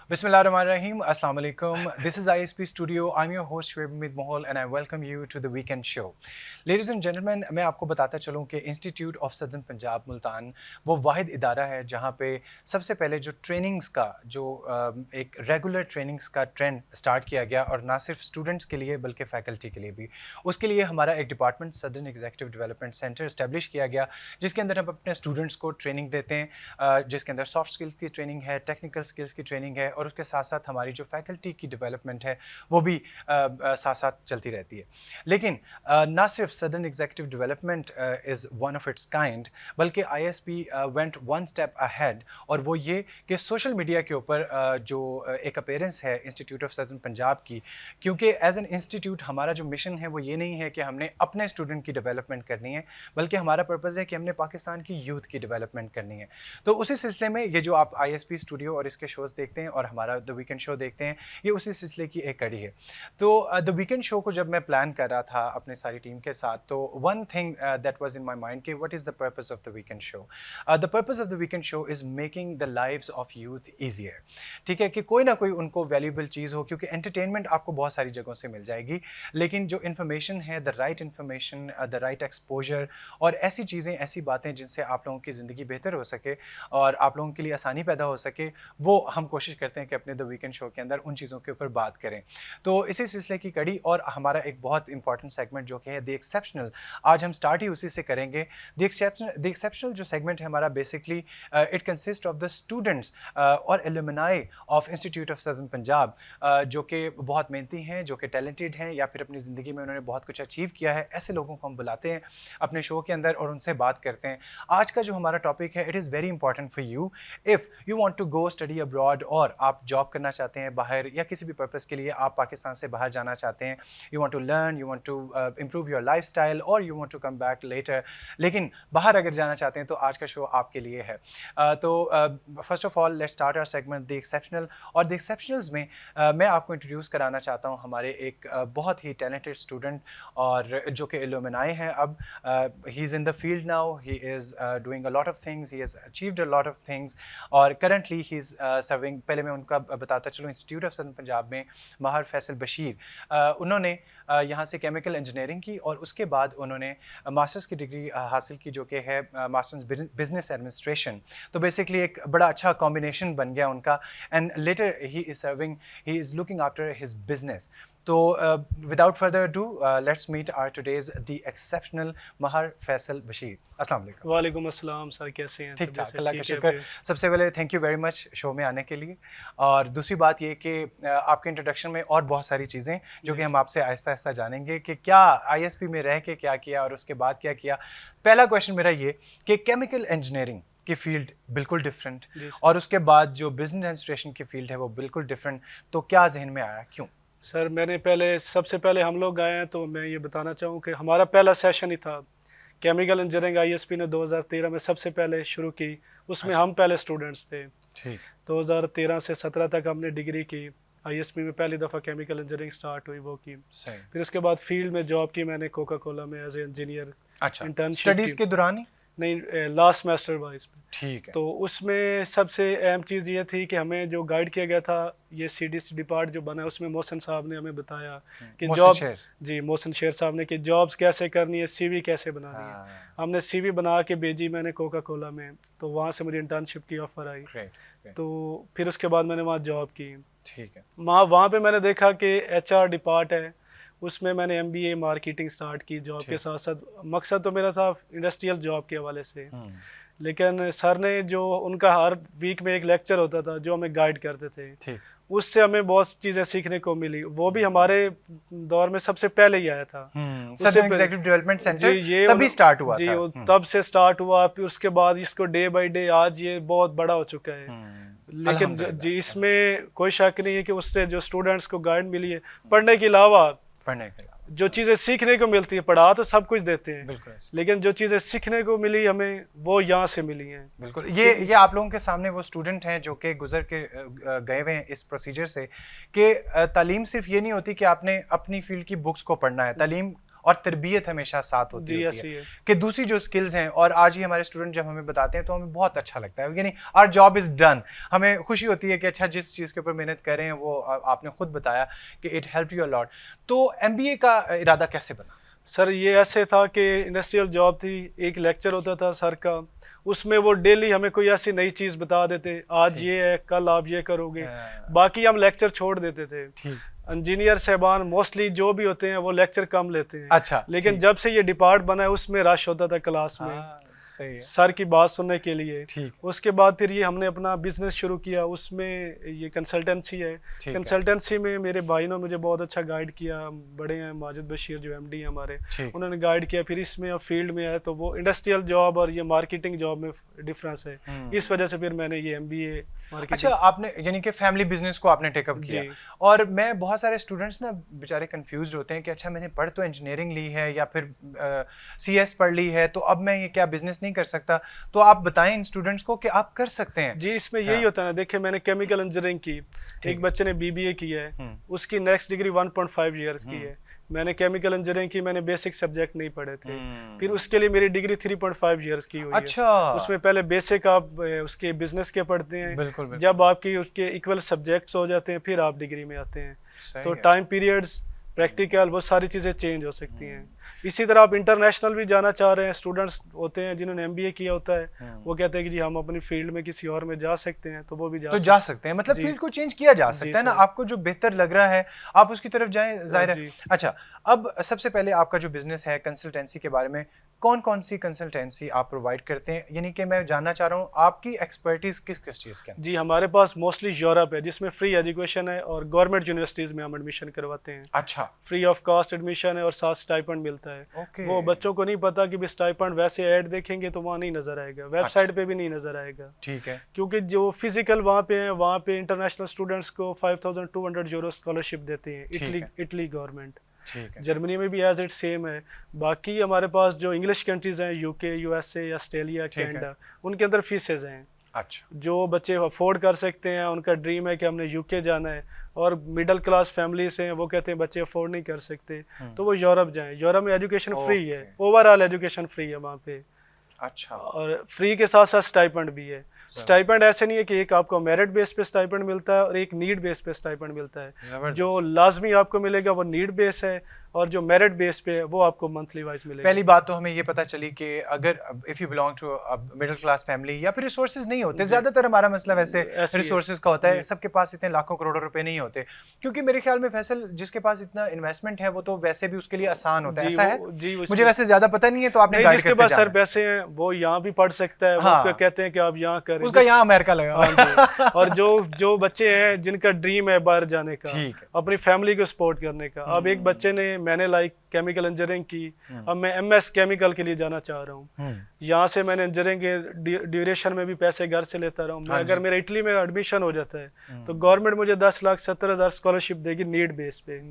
Bismillahirrahmanirrahim. Assalamu alaikum. This is ISP Studio. I'm your host Shoaib Hamid Mohol and I welcome you to the weekend show. Ladies and gentlemen, मैं आपको बताता चलूँ कि institute of southern Punjab Multan वो वाहिद इदारा है जहाँ पे सबसे पहले जो ट्रेनिंग्स का जो एक रेगुलर ट्रेनिंग्स का ट्रेंड स्टार्ट किया गया और ना सिर्फ स्टूडेंट्स के लिए बल्कि फैकल्टी के लिए भी। उसके लिए हमारा एक department southern executive development centre establish किया गया जिसके अंदर हम अपने स्टूडेंट्स को ट्रेनिंग देते हैं, जिसके अंदर सॉफ्ट स्किल्स की ट्रेनिंग है, टेक्निकल स्किल्स की ट्रेनिंग है और उसके साथ साथ हमारी जो फैकल्टी की डेवलपमेंट है वो भी साथ साथ चलती रहती है। लेकिन ना सिर्फ southern executive development is one of its kind बल्कि ISP went one step ahead और वो ये कि सोशल मीडिया के ऊपर जो एक अपीयरेंस है इंस्टीट्यूट ऑफ सदर्न पंजाब की, क्योंकि एज एन इंस्टीट्यूट हमारा जो मिशन है वो ये नहीं है कि हमने अपने स्टूडेंट की डेवलपमेंट करनी है बल्कि हमारा पर्पज़ है कि हमने पाकिस्तान की यूथ की डेवलपमेंट करनी है। तो उसी सिलसिले में ये जो आप ISP स्टूडियो और इसके शोज़ देखते हैं और हमारा द वीकेंड शो देखते हैं, ये उसी सिलसिले की एक कड़ी है। तो द वीकेंड शो को जब मैं प्लान कर रहा था अपने सारी टीम के साथ, तो one thing that was in my mind कि what is the purpose of the weekend show. The purpose of the weekend show is making the lives of youth easier. ठीक है कि कोई ना कोई उनको वैल्यूबल चीज़ हो, क्योंकि एंटरटेनमेंट आपको बहुत सारी जगहों से मिल जाएगी लेकिन जो इन्फॉर्मेशन है, the right information, the right exposure और ऐसी चीज़ें, ऐसी बातें जिनसे आप लोगों की ज़िंदगी बेहतर हो सके और आप लोगों के लिए आसानी पैदा हो सके, वो हम कोशिश करते हैं कि अपने द वीकेंड शो के अंदर उन चीज़ों के ऊपर बात करें। तो इसी सिलसिले की कड़ी और हमारा एक बहुत इंपॉर्टेंट सेगमेंट जो कि है द एक्सेप्शनल, आज हम स्टार्ट ही उसी से करेंगे। द एक्सेप्शनल जो सेगमेंट है हमारा basically it consist of the students और alumni of institute of southern Punjab जो कि बहुत मेहनती हैं, जो कि टैलेंटेड हैं या फिर अपनी ज़िंदगी में उन्होंने बहुत कुछ अचीव किया है। ऐसे लोगों को हम बुलाते हैं अपने शो के अंदर और उनसे बात करते हैं। आज का जो हमारा टॉपिक है, it is very important for you if you want to go study abroad और आप जॉब करना चाहते हैं बाहर या किसी भी पर्पस के लिए आप पाकिस्तान से बाहर जाना चाहते हैं, you want to learn, you want to improve your lifestyle और you want to come back later, लेकिन बाहर अगर जाना चाहते हैं तो आज का शो आपके लिए है। तो first of all let's start our segment the exceptional. और द एक्सेप्शनल्स में मैं आपको इंट्रोड्यूस कराना चाहता हूँ हमारे एक बहुत ही टैलेंटेड स्टूडेंट और जो कि एलुमनाई हैं। अब he is in the field now, he is doing a lot of things, he has achieved a lot of things और करंटली ही इज़ सर्विंग, पहले मैं उनका बताता चलूँ, इंस्टीट्यूट ऑफ सदर्न पंजाब में माहर फैसल बशीर उन्होंने यहाँ से केमिकल इंजीनियरिंग की और उसके बाद उन्होंने मास्टर्स की डिग्री हासिल की जो कि है मास्टर्स बिजनेस एडमिनिस्ट्रेशन। तो बेसिकली एक बड़ा अच्छा कॉम्बिनेशन बन गया उनका and later he is serving, he is looking after his business. तो without further do let's meet our today's the exceptional Mahar Faisal Bashir. अस्सलाम वालेकुम। वालेकुम अस्सलाम सर, कैसे हैं? ठीक ठाक, अल्लाह का शुक्र। सबसे पहले thank you very much show में आने के लिए और दूसरी बात ये कि आपके इंट्रोडक्शन में और बहुत सारी चीज़ें जो कि हम आपसे आहिस्ता आहिस्ता जानेंगे कि क्या ISP में रह के क्या किया और उसके बाद क्या किया। पहला क्वेश्चन मेरा ये कि केमिकल इंजीनियरिंग की फील्ड बिल्कुल डिफरेंट और उसके बाद जो बिजनेस एडमिनिस्ट्रेशन की फील्ड है वो बिल्कुल डिफरेंट, तो क्या जहन में आया, क्यों? सर मैंने सबसे पहले हम लोग आए हैं तो मैं ये बताना चाहूँ कि हमारा पहला सेशन ही था केमिकल इंजीनियरिंग। ISP ने 2013 में सबसे पहले शुरू की, उसमें हम पहले स्टूडेंट्स थे। ठीक। 2013 से 17 तक हमने डिग्री की। ISP में पहली दफ़ा केमिकल इंजीनियरिंग स्टार्ट हुई, वो की। फिर उसके बाद फील्ड में जॉब की मैंने कोका कोला में एज ए इंजीनियर। अच्छा, स्टडीज़ के दौरान ही? नहीं, लास्ट सेमेस्टर वाइज में। ठीक है। तो उसमें सबसे अहम चीज़ ये थी कि हमें जो गाइड किया गया था, ये CDC डिपार्ट जो बना है उसमें मोहसिन साहब ने हमें बताया कि जॉब, जी मोहसिन शेर साहब ने, कि जॉब्स कैसे करनी है, CV कैसे बनानी है। हमने CV बना के भेजी मैंने कोका कोला में, तो वहाँ से मुझे इंटर्नशिप की ऑफ़र आई। तो फिर उसके बाद मैंने वहाँ जॉब की। ठीक है। वहाँ पे मैंने देखा कि HR डिपार्ट है, उसमें मैंने MBA मार्केटिंग स्टार्ट की जॉब के साथ साथ। मकसद तो मेरा था इंडस्ट्रियल जॉब के हवाले से, लेकिन सर ने जो उनका हर वीक में एक लेक्चर होता था जो हमें गाइड करते थे, उससे हमें बहुत चीज़ें सीखने को मिली। वो भी हमारे दौर में सबसे पहले ही आया था। सदर्न एग्जीक्यूटिव डेवलपमेंट सेंटर ये तभी स्टार्ट हुआ था। तब से स्टार्ट हुआ, फिर उसके बाद इसको डे बाय डे आज ये बहुत बड़ा हो चुका है। लेकिन जी इसमें कोई शक नहीं है कि उससे जो स्टूडेंट्स को गाइड मिली है पढ़ने के अलावा, जो चीज़ें सीखने को मिलती है, पढ़ा तो सब कुछ देते हैं, बिल्कुल, लेकिन जो चीज़ें सीखने को मिली हमें वो यहाँ से मिली हैं। बिल्कुल। ये आप लोगों के सामने वो स्टूडेंट हैं जो कि गुजर के गए हुए हैं इस प्रोसीजर से कि तालीम सिर्फ ये नहीं होती कि आपने अपनी फील्ड की बुक्स को पढ़ना है, तालीम और तरबियत हमेशा साथ होती है कि दूसरी जो स्किल्स हैं, और आज ही हमारे स्टूडेंट जब हमें बताते हैं तो हमें बहुत अच्छा लगता है, यानी आवर जॉब इज़ डन। हमें खुशी होती है कि अच्छा जिस चीज़ के ऊपर मेहनत कर रहे हैं वो आपने खुद बताया कि it help you a lot. तो MBA का इरादा कैसे बना? सर ये ऐसे था कि इंडस्ट्रियल जॉब थी, एक लेक्चर होता था सर का, उसमें वो डेली हमें कोई ऐसी नई चीज़ बता देते, आज ये है कल आप ये करोगे, बाकी हम लेक्चर छोड़ देते थे। इंजीनियर साहबान मोस्टली जो भी होते हैं वो लेक्चर कम लेते हैं। अच्छा, लेकिन जब से ये डिपार्ट बना है उसमें रश होता था क्लास में, सही है, सर की बात सुनने के लिए। ठीक। उसके बाद फिर ये हमने अपना बिजनेस शुरू किया, उसमें ये कंसल्टेंसी है। कंसल्टेंसी में मेरे भाई ने मुझे बहुत अच्छा गाइड किया, बड़े हैं माजिद बशीर जो MD हैं हमारे, उन्होंने गाइड किया। फिर इसमें और फील्ड में आया तो वो इंडस्ट्रियल जॉब और ये मार्केटिंग जॉब में डिफरेंस है, इस वजह से फिर मैंने ये MBA मार्केटिंग। अच्छा, आपने यानी कि फैमिली बिजनेस को आपने टेकअप किया। और मैं बहुत सारे स्टूडेंट्स ना बेचारे कंफ्यूज होते हैं कि अच्छा मैंने पढ़ तो इंजीनियरिंग ली है या फिर CS पढ़ ली है, तो अब मैं ये क्या बिजनेस नहीं कर सकता? तो आप बताएं इन स्टूडेंट्स को कि आप कर सकते हैं। जी, इसमें यही होता है ना, देखिए मैंने केमिकल इंजीनियरिंग की, एक बच्चे ने BBA की है, उसकी नेक्स्ट डिग्री 1.5 ईयर्स की है। मैंने केमिकल इंजीनियरिंग की, मैंने बेसिक सब्जेक्ट नहीं पढ़े थे, फिर उसके लिए मेरी डिग्री 3.5 ईयर्स की हुई अच्छा। है। उसमें पहले बेसिक आप उसके बिजनेस के पढ़ते हैं, बिल्कुल। जब आपकी उसके इक्वल सब्जेक्ट्स हो जाते हैं फिर आप डिग्री में आते हैं। तो टाइम पीरियड्स, प्रैक्टिकल, वो सारी चीज़ें चेंज हो सकती हैं। इसी तरह आप इंटरनेशनल भी जाना चाह रहे हैं, स्टूडेंट्स होते हैं जिन्होंने MBA किया होता है, वो कहते हैं कि जी हम अपनी फील्ड में किसी और में जा सकते हैं, तो वो भी जा सकते हैं। मतलब फील्ड को चेंज किया जा सकता है ना, आपको जो बेहतर लग रहा है आप उसकी तरफ जाएं, जाहिर है। अच्छा, अब सबसे पहले आपका जो बिजनेस है कंसल्टेंसी के बारे में, कौन कौन सी कंसल्टेंसी आप प्रोवाइड करते हैं? यानी कि मैं जानना चाह रहा हूँ आपकी एक्सपर्टीज किस किस चीज़ के? जी, हमारे पास मोस्टली यूरोप है जिसमें फ्री एजुकेशन है और गवर्नमेंट यूनिवर्सिटीज़ में हम एडमिशन करवाते हैं। अच्छा, फ्री ऑफ कॉस्ट एडमिशन है और साथ स्टाइपेंड मिलता है। वो बच्चों को नहीं पता कि भी स्टाइपेंड वैसे ऐड देखेंगे तो वहाँ नहीं नजर आएगा, वेबसाइट पे भी नहीं नजर आएगा। ठीक है, क्योंकि जो फिजिकल वहाँ पे है, वहाँ पे इंटरनेशनल स्टूडेंट्स को 5200 यूरो स्कॉलरशिप देते हैं इटली गवर्नमेंट। जर्मनी में भी एज इट सेम है। बाकी हमारे पास जो इंग्लिश कंट्रीज हैं, UK, USA, ऑस्ट्रेलिया, कनाडा, उनके अंदर फीसेज हैं। अच्छा, जो बच्चे अफोर्ड कर सकते हैं, उनका ड्रीम है कि हमने UK जाना है, और मिडिल क्लास फैमिली से हैं, वो कहते हैं बच्चे अफोर्ड नहीं कर सकते, तो वो यूरोप जाएं। यूरोप में एजुकेशन फ्री है, ओवरऑल एजुकेशन फ्री है वहाँ पे। अच्छा, और फ्री के साथ साथ स्टाइपेंड भी है। स्टाइपेंड ऐसे नहीं है कि एक आपको मेरिट बेस पे स्टाइपेंड मिलता है और एक नीड बेस पे स्टाइपेंड मिलता है। जो लाजमी आपको मिलेगा वो नीड बेस है, और जो मेरिट बेस पे है वो आपको मंथली वाइज मिलेगा। पहली बात तो हमें ये पता चली कि अगर if you belong to middle class family या फिर रिसोर्सेज नहीं होते, ज़्यादातर हमारा मसला वैसे रिसोर्सेज का होता है, सबके पास इतने लाखों करोड़ों रुपए नहीं होते, क्योंकि मेरे ख्याल में फैसल जिसके पास इतना इन्वेस्टमेंट है वो तो वैसे भी उसके लिए आसान होता है। ऐसा है? जी, मुझे वैसे ज़्यादा पता नहीं है, तो आपने जिसके पास सर पैसे हैं वो यहाँ भी पढ़ सकता है। वो कहते हैं कि आप यहाँ करें, उसका यहाँ अमेरिका लगा। और जो बच्चे हैं जिनका ड्रीम है बाहर जाने का, अपनी फैमिली को सपोर्ट करने का। अब एक बच्चे ने, मैंने लाइक केमिकल इंजीनियरिंग की, अब मैं MS केमिकल के लिए जाना चाह रहा हूँ। यहाँ से मैंने इंजीनियरिंग के ड्यूरेशन में भी पैसे घर से लेता रहा हूँ। अगर मेरा इटली में एडमिशन हो जाता है तो गवर्नमेंट मुझे 10,70,000 स्कॉलरशिप देगी नीड बेस पे।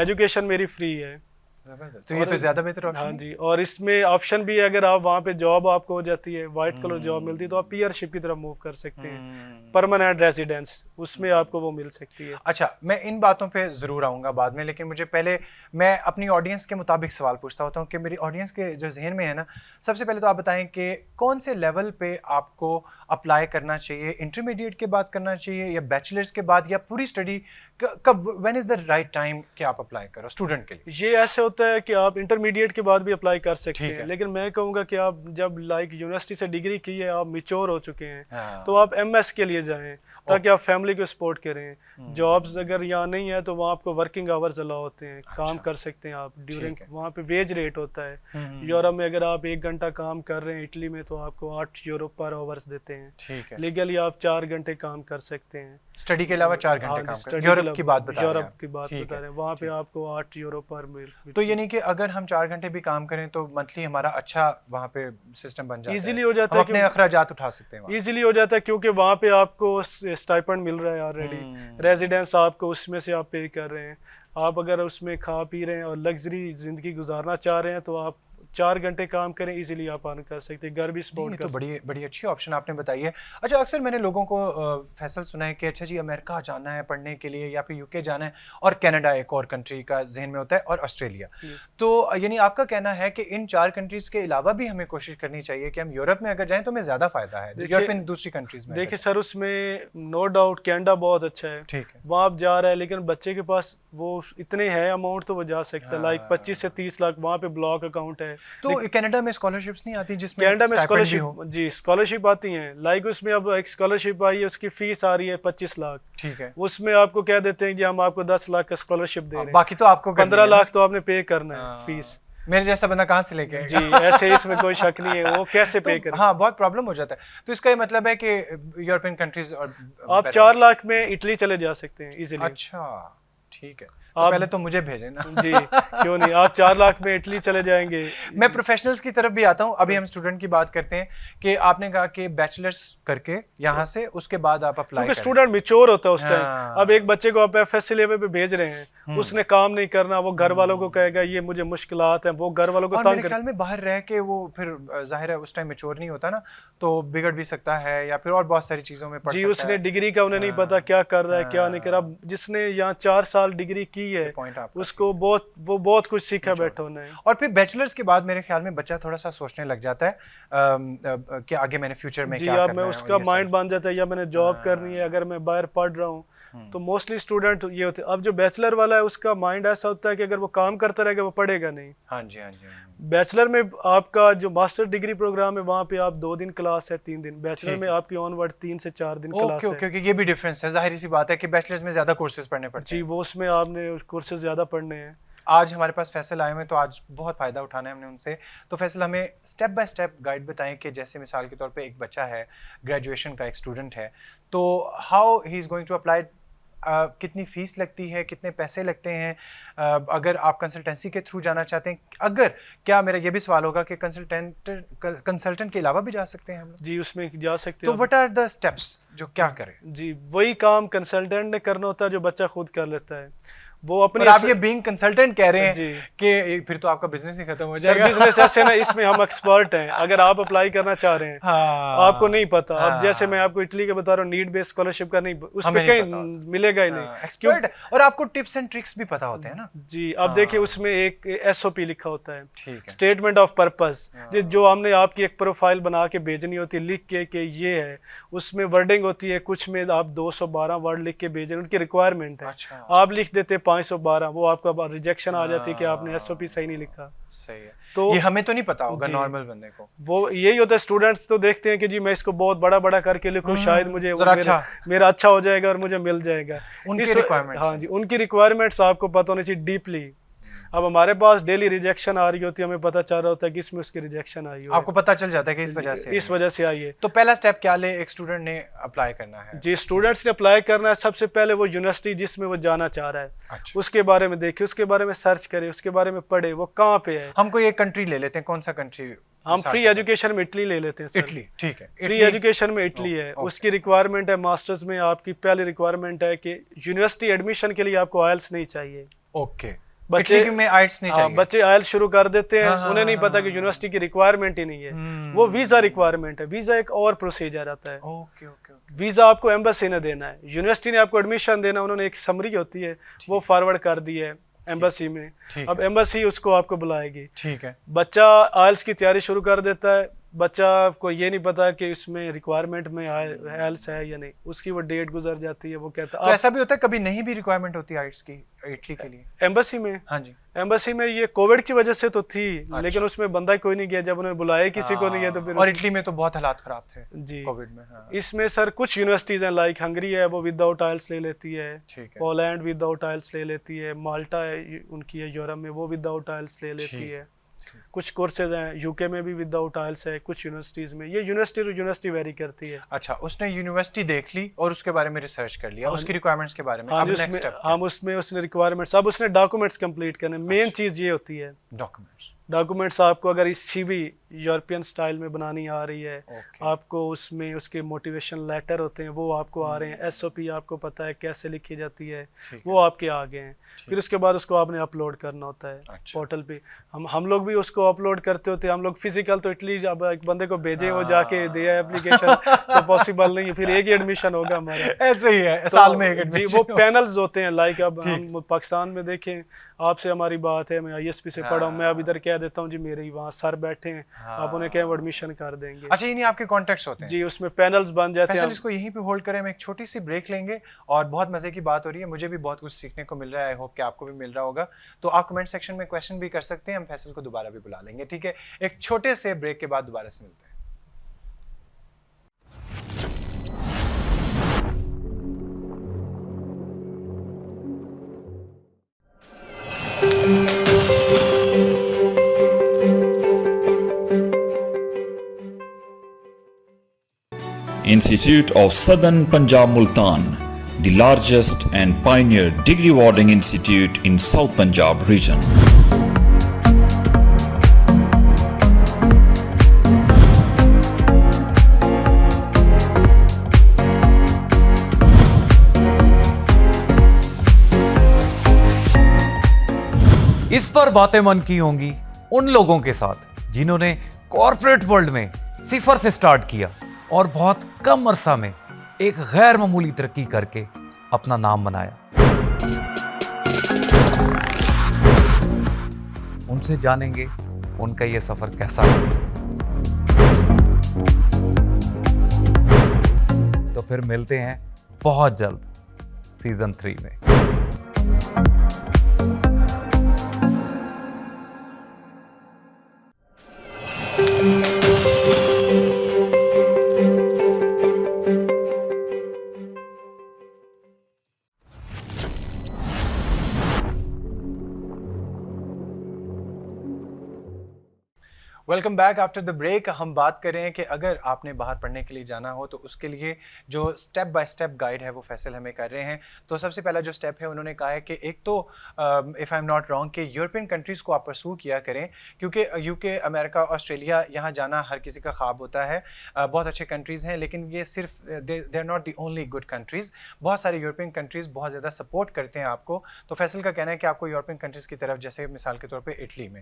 एजुकेशन मेरी फ्री है, तो ये तो ज्यादा बेहतर ऑप्शन। हाँ जी, और इसमें ऑप्शन भी है, अगर आप वहाँ पे जॉब आपको हो जाती है, वाइट कलर जॉब मिलती है, तो आप पीयरशिप की तरफ मूव कर सकते हैं, परमानेंट रेजिडेंस, उसमें आपको वो मिल सकती है। अच्छा, मैं इन बातों पे ज़रूर आऊँगा बाद में, लेकिन मुझे पहले मैं अपनी ऑडियंस के मुताबिक सवाल पूछता होता हूँ कि मेरी ऑडियंस के जो जहन में है ना, सबसे पहले तो आप बताएं कि कौन से लेवल पे आपको अप्लाई करना चाहिए, इंटरमीडिएट के बाद करना चाहिए या बैचलर्स के बाद, या पूरी स्टडी कब, when is the right time कि आप अप्लाई करो स्टूडेंट के लिए? ये ऐसे होता है कि आप इंटरमीडिएट के बाद भी अप्लाई कर सकते हैं, लेकिन मैं कहूँगा कि आप जब लाइक यूनिवर्सिटी से डिग्री की है, आप मैच्योर हो चुके हैं, तो आप MS के लिए जाएं ताकि आप फैमिली को सपोर्ट करें। जॉब्स अगर यहाँ नहीं है तो वहाँ आपको वर्किंग आवर्स अलाउ होते हैं, काम कर सकते हैं आप ड्यूरिंग, वहाँ पे वेज रेट होता है। यूरोप में अगर आप 1 घंटा काम कर रहे हैं इटली में तो आपको 8 यूरो पर आवर्स देते हैं। ठीक है। लीगली आप 4 घंटे काम कर सकते हैं, स्टडी के अलावा 4 घंटे काम कर। यूरोप की बात बता रहे हैं यूरोप की बात बता रहे हैं, वहाँ पे आपको 8 यूरो पर मील। तो यानी कि अगर हम 4 घंटे भी काम करें तो मंथली हमारा अच्छा वहाँ पे सिस्टम बन जाता है, इजीली हो जाता हम है, अपने अखराजात उठा सकते हैं, इजीली हो जाता है क्योंकि वहाँ पे आपको स्टाइपेंड मिल रहा है ऑलरेडी, रेजिडेंस आपको उसमें से आप पे कर रहे हैं। आप अगर उसमें खा पी रहे हैं और लग्जरी ज़िंदगी गुजारना चाह रहे हैं तो आप 4 घंटे काम करें, इजीली आप अर्न कर सकते हैं, घर भी सपोर्ट कर सकते हैं। बड़ी बड़ी अच्छी ऑप्शन आपने बताई है। अच्छा, अक्सर मैंने लोगों को फैसल सुना है कि अच्छा जी अमेरिका जाना है पढ़ने के लिए या फिर यूके जाना है, और कनाडा एक और कंट्री का जहन में होता है, और ऑस्ट्रेलिया। तो यानी आपका कहना है कि इन 4 कंट्रीज़ के अलावा भी हमें कोशिश करनी चाहिए कि हम यूरोप में अगर जाएँ तो हमें ज़्यादा फ़ायदा है यूरोपियन दूसरी कंट्रीज़ में। देखिए सर, उसमें नो डाउट कनाडा बहुत अच्छा है, ठीक है, वहाँ आप जा रहे हैं, लेकिन बच्चे के पास वो इतने है अमाउंट तो वो जा सकता है, लाइक 25 से 30 लाख वहाँ पे ब्लॉक अकाउंट है। तो कनाडा में स्कॉलरशिप्स नहीं आती जिसमें कनाडा में स्टाइपेंड भी हो? स्कॉलरशिप, जी स्कॉलरशिप आती हैं, लाइक उसमें अब एक स्कॉलरशिप आई है, उसकी फीस आ रही है 25 लाख। ठीक है, उसमें आपको कह देते हैं कि हम आपको 10 लाख का स्कॉलरशिप दे रहे हैं, बाकी तो आपको 15 लाख तो आपने पे करना है फीस। मेरे जैसा बंदा कहाँ से लेके जी ऐसे इसमें कोई शक नहीं है, वो कैसे पे करें। हाँ, बहुत प्रॉब्लम हो जाता है। तो इसका ये मतलब है कि यूरोपियन कंट्रीज और आप 4 लाख में इटली चले जा सकते हैं इजीली। अच्छा, ठीक है, तो पहले तो मुझे भेजें ना। जी क्यों नहीं, आप 4 लाख में इटली चले जाएंगे। मैं प्रोफेशनल्स की तरफ भी आता हूँ, अभी हम स्टूडेंट की बात करते हैं कि आपने कहा कि बैचलर्स करके यहाँ से उसके बाद आप अप्लाई क्योंकि करें। स्टूडेंट मैच्योर होता है उस टाइम। हाँ। अब एक बच्चे को आप एफएससी लेवल पे भेज रहे हैं, उसने काम नहीं करना, वो घर वालों को कहेगा ये मुझे मुश्किलात हैं, वो घर वालों को और तंग मेरे ख्याल में बाहर रह के वो फिर जाहिर है उस टाइम मैच्योर नहीं होता ना, तो बिगड़ भी सकता है या फिर और बहुत सारी चीज़ों में पड़ जी सकता उसने है। डिग्री का उन्हें नहीं पता क्या कर रहा है क्या नहीं कर रहा। अब जिसने यहाँ 4 साल डिग्री की है पॉइंट आपका उसको बहुत कुछ सीखा बैठा होना है। और फिर बैचलर्स के बाद मेरे ख्याल में बच्चा थोड़ा सा सोचने लग जाता है कि आगे मैंने फ्यूचर में जी क्या अब करना मैं है, उसका और ये माइंड बन जाता है या मैंने जॉब करनी है, अगर मैं बाहर पढ़ रहा हूँ तो मोस्टली स्टूडेंट ये होते हैं। अब जो बैचलर वाला है उसका माइंड ऐसा होता है कि अगर वो काम करता रहेगा वो पढ़ेगा नहीं। हाँ जी, हाँ जी, हाँ जी। बैचलर में आपका जो मास्टर डिग्री प्रोग्राम है वहाँ पे आप 2 दिन क्लास है, 3 दिन। बैचलर में आपकी ऑनवर्ड 3 से 4 दिन क्लास है। ओके, ये भी डिफरेंस है, जाहिर सी बात है कि बैचलर्स में ज्यादा कोर्सेज पढ़ने पड़ते जी हैं। वो उसमें आपने कोर्सेज ज़्यादा पढ़ने हैं। आज हमारे पास फैसल आए हुए हैं तो आज बहुत फ़ायदा उठाना है हमने उनसे। तो फैसल हमें स्टेप बाय स्टेप गाइड बताएं कि जैसे मिसाल के तौर पे एक बच्चा है, ग्रेजुएशन का एक स्टूडेंट है, तो how he is going to apply, कितनी फ़ीस लगती है, कितने पैसे लगते हैं, अगर आप कंसल्टेंसी के थ्रू जाना चाहते हैं, अगर क्या मेरा ये भी सवाल होगा कि कंसल्टेंट के अलावा भी जा सकते हैं हम लोग? जी उसमें जा सकते हैं। तो व्हाट आर द स्टेप्स जो क्या करें? जी वही काम कंसल्टेंट ने करना होता है जो बच्चा खुद कर लेता है। वो अपनी आप ये बीइंग कंसल्टेंट कह रहे हैं जी कि फिर तो आपका बिजनेस ही खत्म हो सर जाएगा। बिजनेस ऐसे ना, इसमें हम एक्सपर्ट हैं। अगर आप अप्लाई करना चाह रहे हैं आपको नहीं पता, अब जैसे मैं आपको इटली के बता रहा हूँ नीड बेस्ड स्कॉलरशिप का नहीं, उस पर कहीं मिलेगा ही नहीं। एक्सपर्ट, और आपको टिप्स एंड ट्रिक्स भी पता होते हैं ना। जी अब देखिए उसमें एक एसओपी लिखा होता है, ठीक है, स्टेटमेंट ऑफ पर्पस, जो हमने आपकी एक प्रोफाइल बना के भेजनी होती है लिख के कि ये है। उसमें वर्डिंग होती है, कुछ में आप 212 वर्ड लिख के भेजें, उनकी रिक्वायरमेंट है। अच्छा। आप लिख देते 512, वो आपका रिजेक्शन आ जाती है कि आपने एसओपी सही नहीं लिखा। सही है, तो ये हमें तो नहीं पता होगा नॉर्मल बंदे को। वो यही होता है, स्टूडेंट्स तो देखते हैं कि जी मैं इसको बहुत बड़ा बड़ा करके लिखूं, शायद मुझे मेरा अच्छा हो जाएगा और मुझे मिल जाएगा। उनकी रिक्वायरमेंट्स, हाँ जी उनकी रिक्वायरमेंट्स आपको पता होनी चाहिए डीपली। अब हमारे पास डेली रिजेक्शन आ रही होती है, हमें पता चल रहा होता है कि इसमें उसकी रिजेक्शन आई हो, आपको पता चल जाता है कि इस वजह से आई है। तो पहला स्टेप क्या ले एक स्टूडेंट ने अप्लाई करना है? जी स्टूडेंट्स ने अप्लाई करना है, सबसे पहले वो यूनिवर्सिटी जिसमें वो जाना चाह रहा है, अच्छा। उसके बारे में देखिए, उसके बारे में सर्च करे, उसके बारे में पढ़े, वो कहाँ पे है। हम कोई एक कंट्री ले लेते हैं, कौन सा कंट्री? हम फ्री एजुकेशन में इटली ले लेते हैं सर। इटली, ठीक है, फ्री एजुकेशन में इटली है। उसकी रिक्वायरमेंट है मास्टर्स में, आपकी पहली रिक्वायरमेंट है कि यूनिवर्सिटी एडमिशन के लिए आपको आइल्स नहीं चाहिए। ओके, बच्चे में आइल्स नहीं चाहिए। बच्चे आइल्स शुरू कर देते हैं, उन्हें नहीं पता कि यूनिवर्सिटी की रिक्वायरमेंट ही नहीं है, वो वीजा रिक्वायरमेंट है। वीजा एक और प्रोसीजर आता है। ओके ओके, वीजा आपको एम्बेसी ने देना है, यूनिवर्सिटी ने आपको एडमिशन देना, उन्होंने एक समरी होती है वो फॉरवर्ड कर दी है एम्बेसी में। अब एम्बेसी उसको आपको बुलाएगी, ठीक है। बच्चा आइल्स की तैयारी शुरू कर देता है, बच्चा को ये नहीं पता कि इसमें रिक्वायरमेंट में आइल्स है या नहीं, उसकी वो डेट गुजर जाती है, वो कहता है। तो ऐसा भी होता है कभी नहीं भी रिक्वायरमेंट होती आइल्स की इटली के लिए एम्बेसी में? हाँ जी, एम्बेसी में ये कोविड की वजह से तो थी, लेकिन उसमें बंदा कोई नहीं गया, जब उन्होंने बुलाया किसी को नहीं गया तो फिर। और इटली में तो बहुत हालात खराब थे जी कोविड में। हाँ। इसमें सर कुछ यूनिवर्सिटीज हैं, लाइक हंगरी है वो विदाउट आइल्स ले लेती है, ठीक है। पोलैंड विदाउट आइल्स ले लेती है, माल्टा है उनकी है यूरोप में, वो विदाउट आइल्स ले लेती है। कुछ कोर्सेज हैं यूके में भी विदाउट आइल्स है, कुछ यूनिवर्सिटीज़ में, ये यूनिवर्सिटी टू यूनिवर्सिटी वेरी करती है। अच्छा, उसने यूनिवर्सिटी देख ली और उसके बारे में रिसर्च कर लिया, उसकी रिक्वायरमेंट्स के बारे में। हाँ, उसमें उसने रिक्वायरमेंट्स, अब उसने डॉक्यूमेंट्स कंप्लीट करने, मेन चीज़ ये होती है डॉक्यूमेंट्स आपको अगर इस सीवी यूरोपियन स्टाइल में बनानी आ रही है, आपको उसमें उसके मोटिवेशन लेटर होते हैं वो आपको आ रहे हैं, एसओपी आपको पता है कैसे लिखी जाती है, वो आपके आ गए हैं। फिर उसके बाद उसको आपने अपलोड करना होता है पोर्टल पे। हम लोग भी उसको अपलोड करते होते हैं, हम लोग फिजिकल तो इटली जब एक बंदे को भेजे वो जाके दिया एप्लीकेशन तो पॉसिबल नहीं है, फिर एक ही एडमिशन होगा हमारा। ऐसे ही है, तो साल में एक जी, वो पैनल्स होते हैं, लाइक अब हम पाकिस्तान में देखें, आपसे हमारी बात है, मैं आईएसपी से पढ़ा हूँ, मैं अब इधर कह देता हूँ जी मेरे ही वहाँ सर बैठे हैं, आप उन्हें कहें एडमिशन कर देंगे। अच्छा, ये नहीं आपके कॉन्टेक्ट्स होते हैं? जी, उसमें पैनल्स बन जाते हैं। इसको यहीं पे होल्ड करें, हम एक छोटी सी ब्रेक लेंगे और बहुत मजे की बात हो रही है, मुझे भी बहुत कुछ सीखने को मिल रहा है, आई होप कि आपको भी मिल रहा होगा। तो आप कमेंट सेक्शन में क्वेश्चन भी कर सकते हैं, हम फैसल को दोबारा भी बुला लेंगे, ठीक है? एक छोटे से ब्रेक के बाद दोबारा से मिलते हैं। Institute of Southern Punjab Multan, the largest and pioneer degree awarding institute in South Punjab region. इस पर बातें मन की होंगी उन लोगों के साथ जिन्होंने कॉर्पोरेट वर्ल्ड में सिफर से स्टार्ट किया और बहुत कम अरसा में एक गैर मामूली तरक्की करके अपना नाम बनाया। उनसे जानेंगे उनका ये सफर कैसा है। तो फिर मिलते हैं बहुत जल्द सीजन 3 में। Welcome back after the break. हम बात कर रहे हैं कि अगर आपने बाहर पढ़ने के लिए जाना हो तो उसके लिए जो स्टेप बाय स्टेप गाइड है वो फैसल हमें कर रहे हैं। तो सबसे पहला जो स्टेप है उन्होंने कहा है कि एक तो if I am not wrong कि यूरोपियन कंट्रीज़ को आप परसू किया करें, क्योंकि यूके, अमेरिका, ऑस्ट्रेलिया यहाँ जाना हर किसी का ख्वाब होता है। बहुत अच्छे कंट्रीज़ हैं, लेकिन ये सिर्फ they are not the only good countries. बहुत सारे यूरोपियन कंट्रीज़ बहुत ज़्यादा सपोर्ट करते हैं आपको। तो फैसल का कहना है कि आपको यूरोपियन कंट्रीज़ की तरफ, जैसे मिसाल के तौर पर इटली में,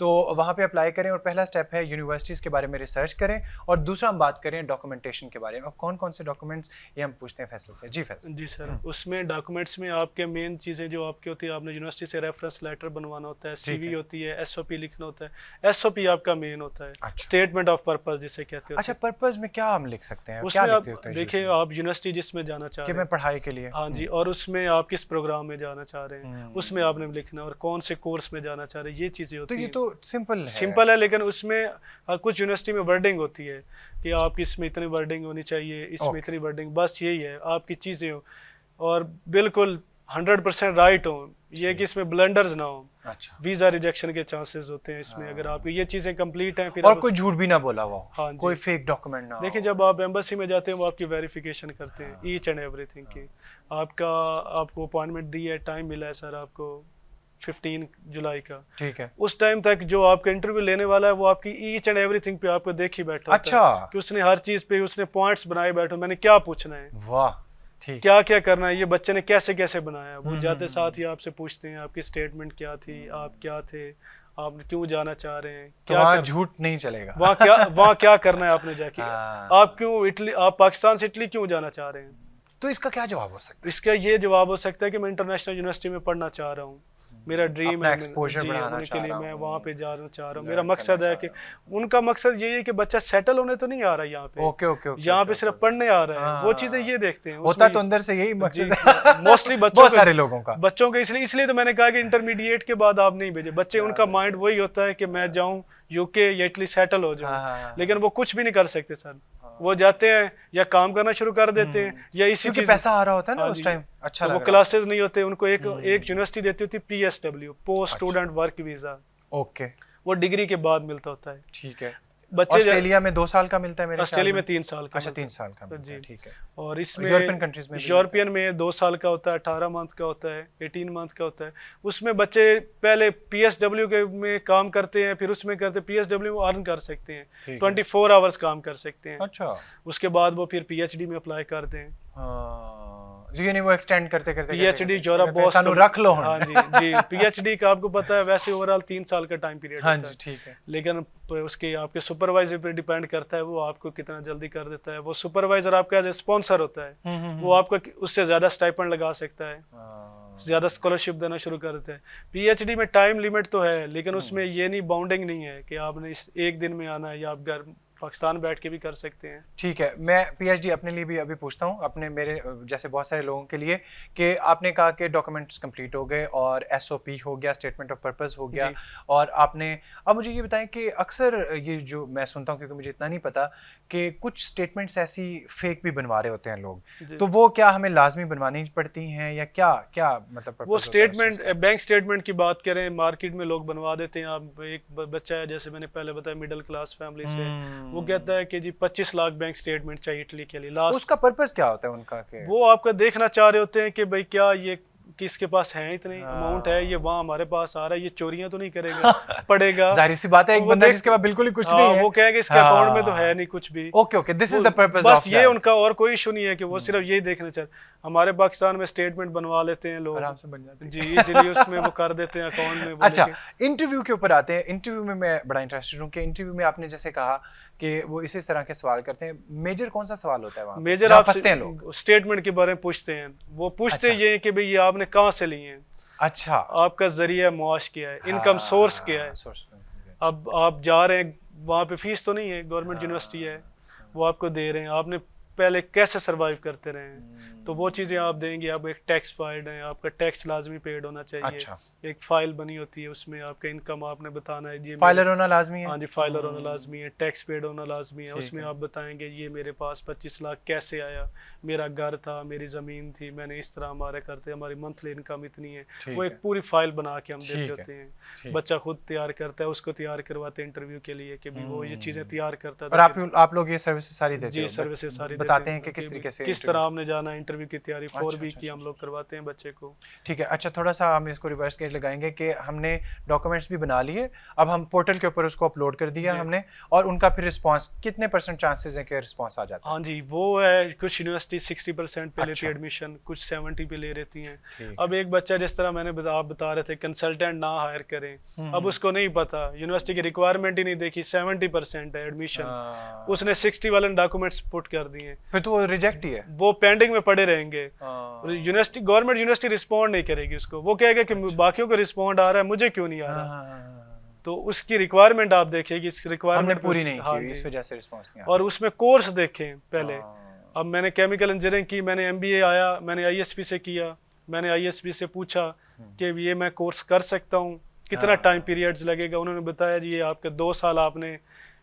तो वहाँ पर अप्लाई करें। और पहला स्टेप है यूनिवर्सिटीज़ के बारे में रिसर्च करें, और दूसरा हम बात करें डॉक्यूमेंटेशन के बारे में। अब कौन कौन से डॉक्यूमेंट्स, ये हम पूछते हैं फैसल से। जी फैसल। जी सर, उसमें डॉक्यूमेंट्स में आपके मेन चीज़ें जो आपकी होती है, आपने यूनिवर्सिटी से रेफरेंस लेटर बनवाना होता है, सीवी होती है, एसओपी लिखना होता है। एसओपी आपका मेन होता है, स्टेटमेंट ऑफ पर्पस जिसे कहते हैं। अच्छा, पर्पस में क्या हम लिख सकते हैं? उसमें आप देखिए, आप यूनिवर्सिटी जिसमें जाना चाह रहे हैं, मैं पढ़ाई के लिए, हाँ जी, और उसमें आप किस प्रोग्राम में जाना चाह रहे हैं, उसमें आपने लिखना, और कौन से कोर्स में जाना चाह रहे हैं, ये चीज़ें होती हैं। तो ये तो सिंपल है, लेकिन उसमें कुछ यूनिवर्सिटी में वर्डिंग होती है कि आपकी इसमें इतनी वर्डिंग होनी चाहिए, इसमें इतनी वर्डिंग, बस यही है आपकी चीज़ें हो, और बिल्कुल 100% राइट हो, ये कि इसमें ब्लंडर्स ना हो। अच्छा, वीज़ा रिजेक्शन के चांसेस होते हैं इसमें, अगर आपकी ये चीज़ें कंप्लीट हैं, फिर और कोई झूठ भी ना बोला हुआ, हाँ, कोई फेक डॉक्यूमेंट ना। देखिए, जब आप एम्बेसी में जाते हैं वो आपकी वेरिफिकेशन करते हैं ईच एंड एवरीथिंग की। आपको अपॉइंटमेंट दी है, टाइम मिला है सर आपको 15 जुलाई का, ठीक है, उस टाइम तक जो आपका इंटरव्यू लेने वाला है वो आपकी ईच एंड एवरीथिंग पे आपको देख ही बैठा। अच्छा, कि उसने हर चीज पे उसने पॉइंट्स बनाए बैठो, मैंने क्या पूछना है, वाह, ठीक, क्या क्या करना है, ये बच्चे ने कैसे कैसे बनाया। वो जाते साथ ही आपसे पूछते हैं आपकी स्टेटमेंट क्या थी, आप क्या थे, आप क्यों जाना चाह रहे हैं, तो वहाँ झूठ नहीं चलेगा, वहाँ क्या करना है आपने जाके, आप क्यों इटली, आप पाकिस्तान से इटली क्यों जाना चाह रहे हैं। तो इसका क्या जवाब हो सकता है? इसका ये जवाब हो सकता है कि मैं इंटरनेशनल यूनिवर्सिटी में पढ़ना चाह रहा हूँ, मेरा ड्रीम है, एक्सपोजर बढ़ाना के लिए मैं वहाँ पे जाना चाह रहा हूँ। मेरा मकसद है कि उनका मकसद यही है कि बच्चा सेटल होने तो नहीं आ रहा है यहाँ पे, ओके, यहाँ पे सिर्फ पढ़ने आ रहा है, वो चीजें ये देखते हैं। होता तो अंदर से यही मकसद है मोस्टली बहुत सारे लोगों का, बच्चों के। इसलिए तो मैंने कहा कि इंटरमीडिएट के बाद आप नहीं भेजे बच्चे, उनका माइंड वही होता है कि मैं जाऊँ यूके या इटली सेटल हो जाऊँ, लेकिन वो कुछ भी नहीं कर सकते सर। वो जाते हैं या काम करना शुरू कर देते हैं, या इसी चीज पैसा आ रहा होता है ना उस टाइम। अच्छा, वो क्लासेस नहीं होते उनको, एक यूनिवर्सिटी देती होती PSW, post student work visa, okay, वो डिग्री के बाद मिलता होता है। ठीक है। बच्चे ऑस्ट्रेलिया में 2 साल का मिलता है मेरे ख्याल ऑस्ट्रेलिया में में 3 साल का अच्छा मिलता है। 3 साल का मिलता है, जी। ठीक है। और इसमें यूरोपियन कंट्रीज में भी यूरोपियन में 2 साल का होता है, 18 मंथ का होता है, 18 मंथ का होता है। उसमें बच्चे पहले PSW के में काम करते हैं, फिर उसमें करते PSW में अर्न कर सकते हैं, ठीक है। 24 आवर्स काम कर सकते हैं। अच्छा। उसके बाद वो फिर PhD में अप्लाई करते हैं। जी यानी वो एक्सटेंड करते करते PhD जोरा बॉस सानू रख लो। हाँ जी जी। PhD का आपको पता है वैसे ओवरऑल 3 साल का टाइम पीरियड हाँ होता जी, ठीक है। लेकिन उसके आपके सुपरवाइजर पे डिपेंड करता है, वो आपको कितना जल्दी कर देता है। वो सुपरवाइजर आपका एज ए स्पॉन्सर होता है, वो आपको उससे ज्यादा स्टाइपेंड लगा सकता है, ज्यादा स्कॉलरशिप देना शुरू कर देता है। PhD में टाइम लिमिट तो है, लेकिन उसमें ये नहीं बाउंडिंग नहीं है कि आपने इस एक दिन में आना है, या आप घर पाकिस्तान बैठ के भी कर सकते हैं। ठीक है। मैं PhD अपने लिए भी अभी पूछता हूँ, अपने मेरे जैसे बहुत सारे लोगों के लिए, कि आपने कहा कि डॉक्यूमेंट्स कंप्लीट हो गए और SOP हो गया, स्टेटमेंट ऑफ पर्पस हो गया, और आपने अब मुझे ये बताएं कि अक्सर ये जो मैं सुनता हूँ, क्योंकि मुझे इतना नहीं पता, कि कुछ स्टेटमेंट्स ऐसी फेक भी बनवा रहे होते हैं लोग, तो वो क्या हमें लाजमी बनवानी पड़ती हैं या क्या क्या मतलब वो स्टेटमेंट बैंक स्टेटमेंट की बात करें, मार्केट में लोग बनवा देते हैं। आप एक बच्चा है जैसे मैंने पहले बताया मिडिल क्लास फैमिली से, वो कहता है कि जी 25 लाख बैंक स्टेटमेंट चाहिए इटली के लिए लास्ट। उसका पर्पस क्या होता है उनका? कि वो आपका देखना चाह रहे होते हैं कि भाई क्या ये किसके पास है, इतने अमाउंट है, ये वहाँ हमारे पास आ रहा है, ये चोरियां तो नहीं करेगा पड़ेगा। जाहिर सी बात है, एक बंदा जिसके पास बिल्कुल ही कुछ नहीं है, वो कहेगा इसके अकाउंट में तो है नहीं कुछ भी। Okay okay, this is the purpose. बस ये उनका और कोई इशू नहीं है कि वो सिर्फ यही देखना चाहते। हमारे पाकिस्तान में स्टेटमेंट बनवा लेते हैं लोग, आराम से बन जाते हैं जी, इसीलिए उसमें वो कर देते हैं अकाउंट में। अच्छा, इंटरव्यू के ऊपर आते हैं। इंटरव्यू में मैं बड़ा इंटरेस्टेड हूँ कि इंटरव्यू में आपने जैसे कहा कि वो इसी तरह के सवाल करते हैं। मेजर कौन सा सवाल होता है वहाँ? मेजर आप फंसते हैं लोग, स्टेटमेंट के बारे में पूछते हैं। वो पूछते ये कि भाई ये आपने कहाँ से लिए हैं, अच्छा, आपका जरिया मुआश क्या है, इनकम सोर्स क्या है। अब आप जा रहे हैं वहाँ पे, फीस तो नहीं है, गवर्नमेंट यूनिवर्सिटी है, वो आपको दे रहे हैं, आपने पहले कैसे सरवाइव करते रहे हैं, तो वो चीज़ें आप देंगे। आप एक टैक्स फाइल्ड है, आपका टैक्स लाजमी पेड होना चाहिए। अच्छा। एक फाइल बनी होती है, उसमें आपका इनकम आपने बताना है। ये फाइलर होना लाजमी है? हाँ जी, फाइलर होना लाजमी है, टैक्स पेड होना लाजमी है। उसमें आप बताएंगे ये मेरे पास 25 लाख कैसे आया, मेरा घर था, मेरी ज़मीन थी, मैंने इस तरह हमारे करते, हमारी मंथली इनकम इतनी है। वो एक पूरी फाइल बना के हम देते होते हैं। बच्चा खुद तैयार करता है, उसको तैयार करवाते हैं इंटरव्यू के लिए कि वो ये चीज़ें तैयार करता है। और आप लोग ये सर्विसेज सारी देते जी, सर्विसेज सारी बताते हैं कि किस तरीके से, किस तरह हमने जाना है इंटरव्यू की तैयारी। 4 वीक की हम लोग करवाते हैं बच्चे को। ठीक है। अच्छा, थोड़ा सा हम इसको रिवर्स गेट लगाएंगे कि हमने डॉक्यूमेंट्स भी बना लिए, अब हम पोर्टल के ऊपर उसको अपलोड कर दिया हमने, और उनका फिर रिस्पांस कितने % चांसेस हैं कि रिस्पांस आ जाता है? हाँ जी, वो है कुछ यूनिवर्सिटी 60% पे लेती है एडमिशन, कुछ 70 पे ले रहती हैं। अब एक बच्चा जिस तरह मैंने आप बता रहे थे कंसल्टेंट ना हायर करें, अब उसको नहीं पता, यूनिवर्सिटी की रिक्वायरमेंट ही नहीं देखी, 70% है एडमिशन, उसने 60 वाले डॉक्यूमेंट्स पुट कर दिए, फिर तो वो रिजेक्ट ही है, वो पेंडिंग में पड़े रहेंगे। यूनिवर्सिटी गवर्नमेंट यूनिवर्सिटी रिस्पॉन्ड नहीं करेगी उसको, वो कहेगा कि बाकियों को रिस्पॉन्ड आ रहा है, मुझे क्यों नहीं आ रहा। तो उसकी रिक्वायरमेंट आप देखिए कि इस रिक्वायरमेंट पूरी नहीं की, इस वजह से रिस्पांस नहीं आ रहा। और उसमें कोर्स देखें पहले। अब मैंने केमिकल इंजीनियरिंग की, मैंने MBA आया, मैंने ISP से किया, मैंने ISP से पूछा कि ये मैं कोर्स कर सकता हूँ, कितना टाइम पीरियड्स लगेगा। उन्होंने बताया जी ये आपके 2 साल आपने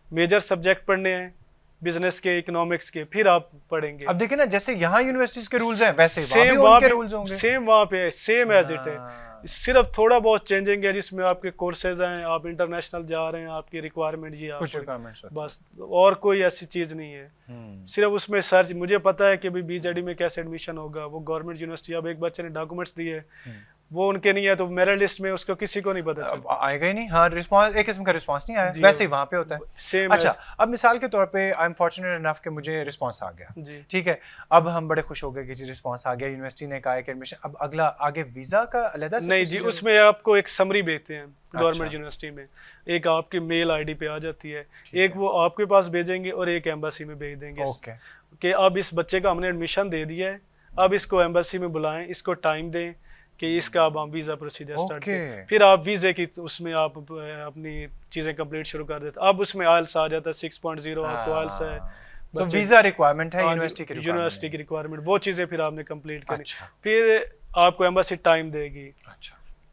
मेजर सब्जेक्ट पढ़ने हैं, बिजनेस के, इकोनॉमिक्स के, फिर आप पढ़ेंगे। अब देखिए ना, जैसे यहाँ यूनिवर्सिटीज के रूल्स हैं वैसे सेम वहाँ पे रूल्स होंगे, सेम वहाँ पे सेम एज इट है। सिर्फ थोड़ा बहुत चेंजिंग है जिसमें आपके कोर्सेज हैं, आप इंटरनेशनल जा रहे हैं, आपकी रिक्वायरमेंट ये कुछ रिक्वायरमेंट्स बस, और कोई ऐसी चीज नहीं है। सिर्फ उसमें सर्च, मुझे पता है कि भाई BJD में कैसे एडमिशन होगा, वो गवर्नमेंट यूनिवर्सिटी। अब एक बच्चे ने डॉक्यूमेंट्स दिए, वो उनके नहीं है, तो मेरिट लिस्ट में उसको किसी को नहीं पता चला, आएगा ही नहीं। हाँ, रिस्पांस एक किस्म का रिस्पांस नहीं आया, वैसे ही वहाँ पे होता है सेम। अच्छा, अब मिसाल के तौर पे आई एम फॉर्चुनेट इनफ कि मुझे रिस्पांस आ गया, ठीक है, अब हम बड़े खुश हो गए कि जी रिस्पांस आ गया, यूनिवर्सिटी ने कहा कि एडमिशन, अब अगला आगे वीजा का अलग से नहीं जी, उसमें आपको एक समरी भेजते हैं गवर्नमेंट यूनिवर्सिटी में, एक आपकी मेल ID पे आ जाती है, एक वो आपके पास भेजेंगे और एक एम्बेसी में भेज देंगे कि अब इस बच्चे का हमने एडमिशन दे दिया है, अब इसको एम्बेसी में बुलाएं, इसको टाइम दें कि इसका अब हम वीज़ा प्रोसीजर स्टार्ट करें। फिर आप वीज़े की उसमें आप अपनी चीज़ें कंप्लीट शुरू कर देते। अब उसमें IELTS आ जाता है 6.0, आपको IELTS है, तो वीज़ा रिक्वायरमेंट है यूनिवर्सिटी की रिक्वायरमेंट, वो चीज़ें फिर आपने कंप्लीट करनी। फिर आपको एम्बेसी टाइम देगी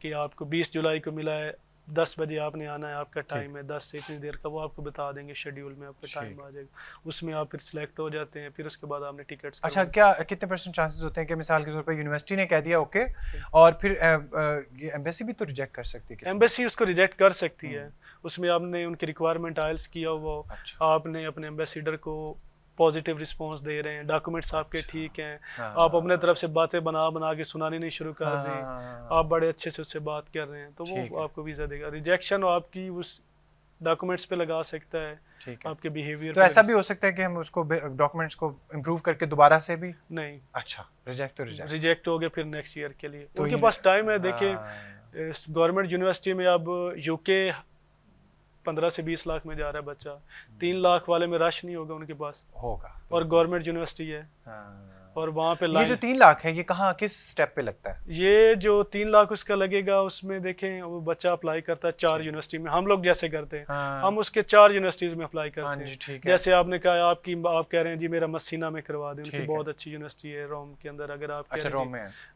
कि आपको 20 जुलाई को मिला है, 10 बजे आपने आना है, आपका टाइम है 10 से इतनी देर का, वो आपको बता देंगे शेड्यूल में, आपका टाइम आ जाएगा, उसमें आप फिर सिलेक्ट हो जाते हैं, फिर उसके बाद आपने टिकट्स। अच्छा, क्या कितने % चांसेस होते हैं कि मिसाल के तौर पर यूनिवर्सिटी ने कह दिया ओके, और फिर एम्बेसी भी तो रिजेक्ट कर सकती है? एम्बेसी उसको रिजेक्ट कर सकती है, उसमें आपने उनकी रिक्वायरमेंट आइल्स किया हुआ, आपने अपने एम्बेसडर को पॉजिटिव रिस्पांस दे रहे हैं, डॉक्यूमेंट्स आपके ठीक हैं, आप अपने तरफ से बातें बना के सुनानी नहीं शुरू कर दें, आप बड़े अच्छे से उससे बात कर रहे हैं, तो वो आपको वीज़ा देगा। रिजेक्शन आपकी उस डॉक्यूमेंट्स पे लगा सकता है, आपके बिहेवियर। तो ऐसा भी हो सकता है कि हम उसको डॉक्यूमेंट्स को इम्प्रूव करके दोबारा से भी? नहीं। अच्छा, रिजेक्ट हो गए फिर नेक्स्ट ईयर के लिए, तो उनके पास टाइम है। देखिए गवर्नमेंट यूनिवर्सिटी में अब यूके 15 से 20 लाख में जा रहा है बच्चा, 3 लाख वाले में रश नहीं होगा उनके पास, होगा, और गवर्नमेंट यूनिवर्सिटी है। और वहाँ पे ये जो 3 लाख है ये कहाँ, किस स्टेप पे लगता है? ये जो 3 लाख उसका लगेगा, उसमें देखें वो बच्चा अप्लाई करता है 4 यूनिवर्सिटी में, हम लोग जैसे करते हैं, हम उसके 4 यूनिवर्सिटीज में अप्लाई करते हैं। जैसे आपने कहा आप कह रहे हैं जी मेरा मसीना में करवा दें, उनकी बहुत अच्छी यूनिवर्सिटी है रोम के अंदर, अगर आप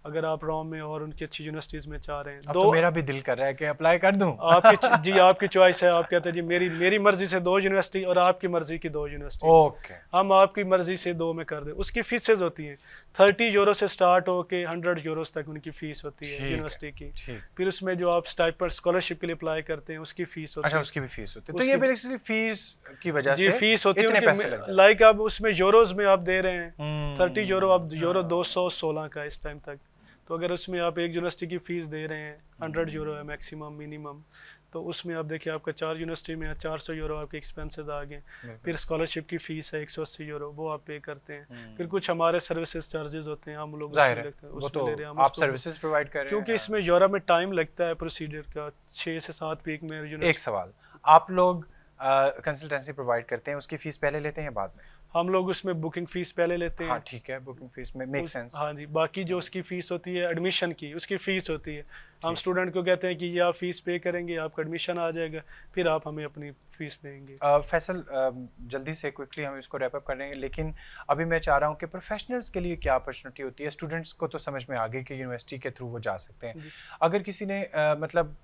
अगर आप रोम में और उनकी अच्छी यूनिवर्सिटीज में चाह रहे हैं, तो मेरा भी दिल कर रहा है कि अप्लाई कर दूं। आपकी जी आपकी चॉइस है, आप कहते हैं जी मेरी मर्जी से 2 यूनिवर्सिटी और आपकी मर्जी की 2 यूनिवर्सिटी, ओके, हम आपकी मर्जी से 2 में कर दें। उसकी फीसेज होती हैं 30 यूरो से स्टार्ट होके 100 यूरोस तक उनकी फीस होती है यूनिवर्सिटी की। फिर उसमें जो आप स्टाइपेंड स्कॉलरशिप के लिए अप्लाई करते हैं उसकी फीस होती है। अच्छा, उसकी भी फीस होती है, तो ये बेसिकली फीस की वजह से फीस होती है। लाइक आप उसमें यूरोज में आप दे रहे हैं 30 यूरो, अब यूरो 216 का इस टाइम तक, तो अगर उसमें आप एक यूनिवर्सिटी की फीस दे रहे हैं 100 यूरो है मैक्सिमम मिनिमम, तो उसमें आप देखिए आपका 4 यूनिवर्सिटी में 400 यूरो आपके एक्सपेंसेस आ गए। फिर स्कॉलरशिप की फीस है 180 यूरो, वो आप पे करते हैं। फिर कुछ हमारे सर्विसेज चार्जेस होते हैं, हम लोग उसमें ले रहे हैं, आप सर्विसेज प्रोवाइड कर रहे हैं, क्योंकि इसमें यूरोप में टाइम लगता है प्रोसीजर का 6 से 7 वीक में। एक सवाल, आप लोग कंसल्टेंसी प्रोवाइड करते हैं, उसकी फीस पहले लेते हैं बाद में? हम लोग उसमें बुकिंग फीस पहले लेते हैं। हाँ ठीक है, बुकिंग फीस में मेक सेंस। हाँ जी, बाकी जो उसकी फीस होती है एडमिशन की, उसकी फीस होती है, हम स्टूडेंट को कहते हैं कि ये आप फीस पे करेंगे, आपका एडमिशन आ जाएगा, फिर आप हमें अपनी फीस देंगे। फैसल, जल्दी से क्विकली हम इसको रैप अप कर लेंगे, लेकिन अभी मैं चाह रहा हूँ कि प्रोफेशनल्स के लिए क्या अपॉर्चुनिटी होती है? स्टूडेंट्स को तो समझ में आ गई कि यूनिवर्सिटी के थ्रू वो जा सकते हैं, अगर किसी ने मतलब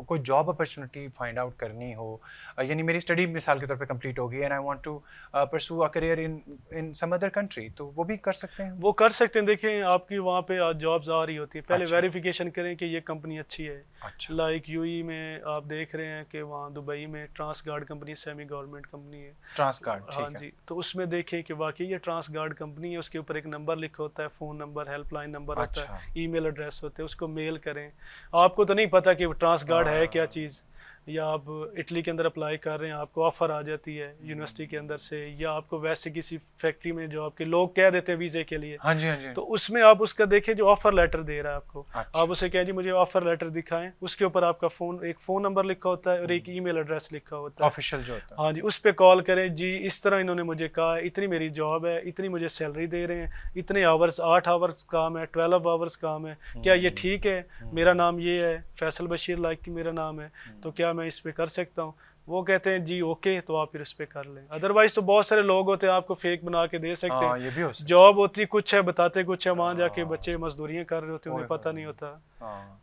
कोई जॉब अपॉर्चुनिटी फाइंड आउट करनी हो, यानी मेरी स्टडी मिसाल के तौर पे कंप्लीट होगी and I want to pursue a career in some other country, तो वो भी कर सकते हैं? वो कर सकते हैं। देखें आपकी वहाँ पे जॉब्स आ रही होती है, पहले वेरिफिकेशन करें कि ये कंपनी अच्छी है। अच्छा। लाइक यूएई में आप देख रहे हैं कि वहाँ दुबई में Transguard company semi government company है, ट्रांसगार्ड, हाँ जी, तो उसमें देखें कि वाकई ये ट्रांसगार्ड कंपनी है, उसके ऊपर एक नंबर लिखा होता है, फ़ोन नंबर, हेल्पलाइन नंबर होता है, ईमेल एड्रेस होते हैं, उसको मेल करें। आपको तो नहीं पता कि ट्रांसगार्ड है क्या चीज़, या आप इटली के अंदर अप्लाई कर रहे हैं, आपको ऑफ़र आ जाती है यूनिवर्सिटी के अंदर से, या आपको वैसे किसी फैक्ट्री में जो आपके लोग कह देते हैं वीज़े के लिए, हाँ जी, हाँ जी, तो उसमें आप उसका देखें जो ऑफ़र लेटर दे रहा है आपको, आप उसे कहें जी मुझे ऑफ़र लेटर दिखाएं, उसके ऊपर आपका एक फ़ोन नंबर लिखा होता है और एक ईमेल एड्रेस लिखा होता है ऑफिशियल जो होता है, हाँ जी, उस पर कॉल करें जी इस तरह इन्होंने मुझे कहा है, इतनी मेरी जॉब है, इतनी मुझे सैलरी दे रहे हैं, इतने आवर्स, 8 आवर्स काम है, 12 आवर्स काम है, क्या ये ठीक है? मेरा नाम ये है, फैसल बशीर लाइक की मेरा नाम है, तो क्या मैं इस पर कर सकता हूँ? वो कहते हैं जी ओके, तो आप फिर उस पर कर लें। अदरवाइज तो बहुत सारे लोग होते हैं आपको फेक बना के दे सकते हैं, ये भी हो सकता है। जॉब होती कुछ है, बताते कुछ है, वहाँ जाके बच्चे मजदूरियाँ कर रहे होते हैं, उन्हें पता नहीं होता।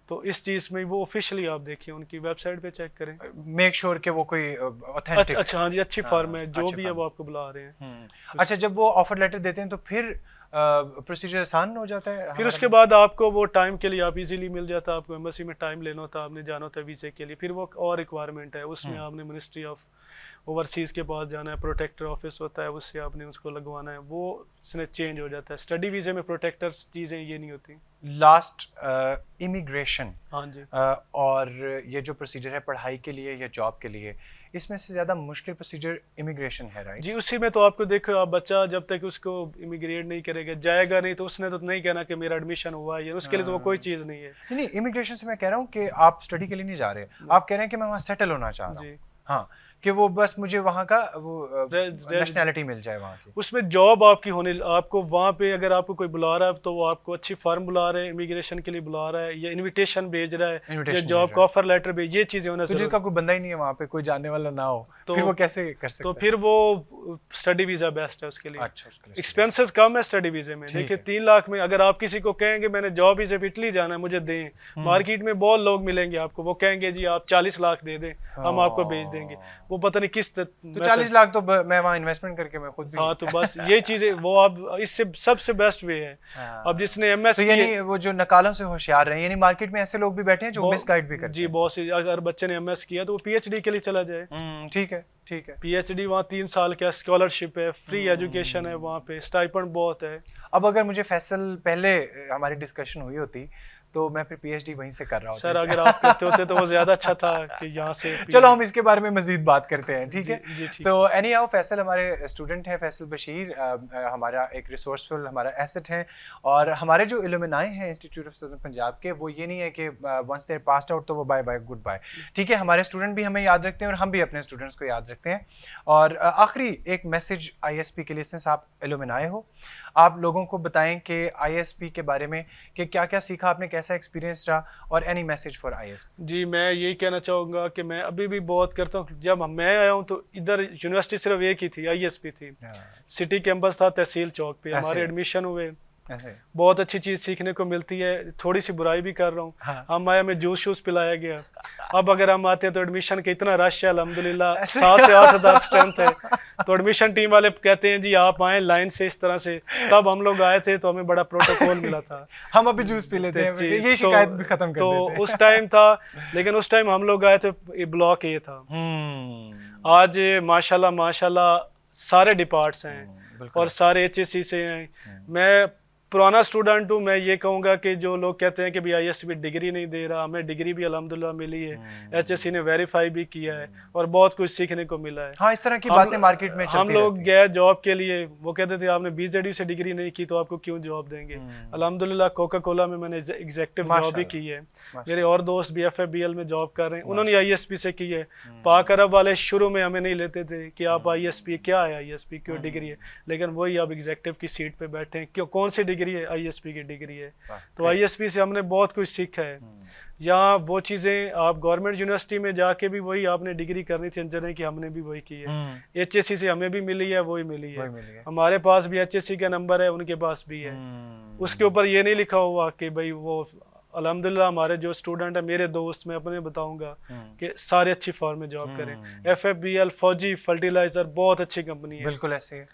तो इस चीज़ में वो ऑफिशियली आप देखिए, उनकी वेबसाइट पे चेक करें, मेक श्योर कि वो कोई ऑथेंटिक, अच्छा हाँ जी, अच्छी फर्म है, जो भी है वो आपको बुला रहे हैं। अच्छा, जब वो ऑफर लेटर देते हैं तो फिर प्रोसीजर आसान हो जाता है? फिर उसके बाद आपको वो टाइम के लिए आप इजीली मिल जाता है, आपको एम्बेसी में टाइम लेना होता है, आपने जाना होता है वीज़े के लिए, फिर वो और रिक्वायरमेंट है, उसमें आपने मिनिस्ट्री ऑफ ओवरसीज़ के पास जाना है, प्रोटेक्टर ऑफिस होता है, उससे आपने उसको लगवाना है, वो उसने चेंज हो जाता है। स्टडी वीज़े में प्रोटेक्टर चीज़ें ये नहीं होती। लास्ट इमिग्रेशन, हाँ जी, और ये जो प्रोसीजर है पढ़ाई के लिए या जॉब के लिए, इसमें से ज़्यादा मुश्किल प्रोसीजर इमिग्रेशन है, राइट? जी, उसी में तो आपको देखो, आप बच्चा जब तक उसको इमिग्रेट नहीं करेगा, जाएगा नहीं, तो उसने तो नहीं कहना कि मेरा एडमिशन हुआ है, उसके लिए तो वो कोई चीज़ नहीं है। नहीं, इमिग्रेशन से मैं कह रहा हूँ कि आप स्टडी के लिए नहीं जा रहे, आप कह रहे हैं कि मैं वहाँ सेटल होना चाह रहा हूँ। हाँ, कि वो बस मुझे वहाँ का वो नेशनैलिटी मिल जाए वहाँ की? उसमें जॉब आपकी होने, आपको वहाँ पे अगर आपको कोई बुला रहा है तो वो आपको अच्छी फर्म बुला रहा है, इमिग्रेशन के लिए बुला रहा है, या इन्विटेशन भेज रहा है, या जॉब का ऑफर लेटर भेज, ये चीज़ें होना चाहिए। जिसका कोई बंदा ही नहीं है वहाँ पे, कोई जानने वाला ना हो, तो फिर वो कैसे कर सकता तो है? फिर वो स्टडी वीज़ा बेस्ट है उसके लिए। अच्छा, उसके लिए एक्सपेंसेस कम है स्टडी वीज़े में। देखिए 3 लाख में अगर आप किसी को कहेंगे मैंने जॉब वीज़े पे इटली जाना है मुझे दें, मार्केट में बहुत लोग मिलेंगे आपको, वो कहेंगे जी आप 40 लाख दे दें हम आपको भेज देंगे, वो पता नहीं किस तो 40 लाख तो मैं वहाँ इन्वेस्टमेंट करके मैं खुद भी। हाँ, तो बस ये चीजें वो आप इससे सबसे बेस्ट वे है। अब जिसने एमएस तो यानी वो जो नकालों से होशियार रहे, यानी मार्केट में ऐसे लोग भी बैठे हैं जो मिसगाइड भी करते जी, बहुत सी, अगर बच्चे ने एमएस किया तो वो पीएचडी के लिए चला जाए। ठीक है, ठीक है। पीएचडी वहाँ 3 साल का स्कॉलरशिप है, फ्री एजुकेशन है वहाँ पे, स्टाइपेंड बहुत है। अब अगर मुझे फैसल पहले हमारी डिस्कशन हुई होती तो मैं फिर पीएचडी वहीं से कर रहा हूँ सर, अगर आप करते होते तो वो ज्यादा अच्छा था कि यहाँ से। चलो हम इसके बारे में मजीद बात करते हैं, ठीक है? ठीक। तो एनी हाउ फैसल हमारे स्टूडेंट हैं, फैसल बशीर हमारा एक रिसोर्सफुल हमारा एसेट है, और हमारे जो इल्यूमिनाई हैं इंस्टीट्यूट ऑफ सदर्न पंजाब के, वो ये नहीं है कि वंस देयर पास्ड आउट तो वो बाय बाय गुड बाय, ठीक है? हमारे स्टूडेंट भी हमें याद रखते हैं और हम भी अपने स्टूडेंट्स को याद रखते हैं। और आखिरी एक मैसेज आईएसपी के लिए, सिंस आप इल्यूमिनाई हो, आप लोगों को बताएं कि आईएसपी के बारे में कि क्या क्या सीखा आपने, कैसा एक्सपीरियंस रहा, और एनी मैसेज फॉर आईएसपी। जी, मैं यही कहना चाहूँगा कि मैं अभी भी बहुत करता हूँ। जब मैं आया हूँ तो इधर यूनिवर्सिटी सिर्फ एक ही थी, आईएसपी थी, सिटी कैंपस था तहसील चौक पे, हमारे एडमिशन हुए, बहुत अच्छी चीज़ सीखने को मिलती है। थोड़ी सी बुराई भी कर रहा हूँ, हम आया में जूस शूस पिलाया गया। अब अगर हम आते हैं तो एडमिशन का इतना रश है अल्हम्दुलिल्लाह, 7 से 8 हज़ार स्ट्रेंथ है, तो एडमिशन टीम वाले कहते हैं जी आप आए लाइन से इस तरह से। तब हम लोग आए थे तो हमें बड़ा प्रोटोकॉल मिला था, हम अभी जूस पी लेते हैं, ये शिकायत भी खत्म कर देते हैं। तो उस टाइम था, लेकिन उस टाइम हम लोग आए थे ब्लॉक ए था। आज माशाल्लाह माशाल्लाह सारे डिपार्ट्स हैं और सारे एचएससी से हैं। मैं पुराना स्टूडेंट हूँ, मैं ये कहूँगा कि जो लोग कहते हैं कि भाई आईएसपी डिग्री नहीं दे रहा, हमें डिग्री भी अल्हम्दुलिल्लाह मिली है, एचएससी ने वेरीफाई भी किया है और बहुत कुछ सीखने को मिला है। हाँ, इस तरह की बातें मार्केट में चलती हम लोग गए जॉब के लिए, वो कहते थे आपने बीजेडी से डिग्री नहीं की तो आपको क्यों जॉब देंगे। अल्हम्दुलिल्लाह कोका कोला में मैंने एग्जेक्टिव जॉब भी की है, मेरे और दोस्त भी एफएफबीएल में जॉब कर रहे हैं, उन्होंने आईएसपी से की है। पाक अरब वाले शुरू में हमें नहीं लेते थे कि आप आईएसपी क्या है, आईएसपी क्यों डिग्री है, लेकिन वही अब एग्जेक्टिव की सीट पे बैठे हैं, क्यों, कौन सी डिग्री है, आईएसपी डिग्री है। तो आईएसपी से हमने बहुत कुछ सीखा है। यहाँ वो चीज़ें आप गवर्नमेंट यूनिवर्सिटी में जाके भी वही आपने डिग्री करनी थी इंजीनियरिंग की, हमने भी वही की है। एचएससी से हमें भी मिली है, वही मिली है। हमारे पास भी एचएससी का नंबर है, उनके पास भी है। उसके ऊपर ये नहीं लिखा हुआ कि भाई वो, अल्हम्दुलिल्लाह हमारे जो स्टूडेंट है, मेरे दोस्त, मैं अपने बताऊंगा कि सारे अच्छी फॉर्म में जॉब करें। एफएफबीएल, फौजी फर्टिलाइजर बहुत अच्छी कंपनी है, बिल्कुल ऐसे है,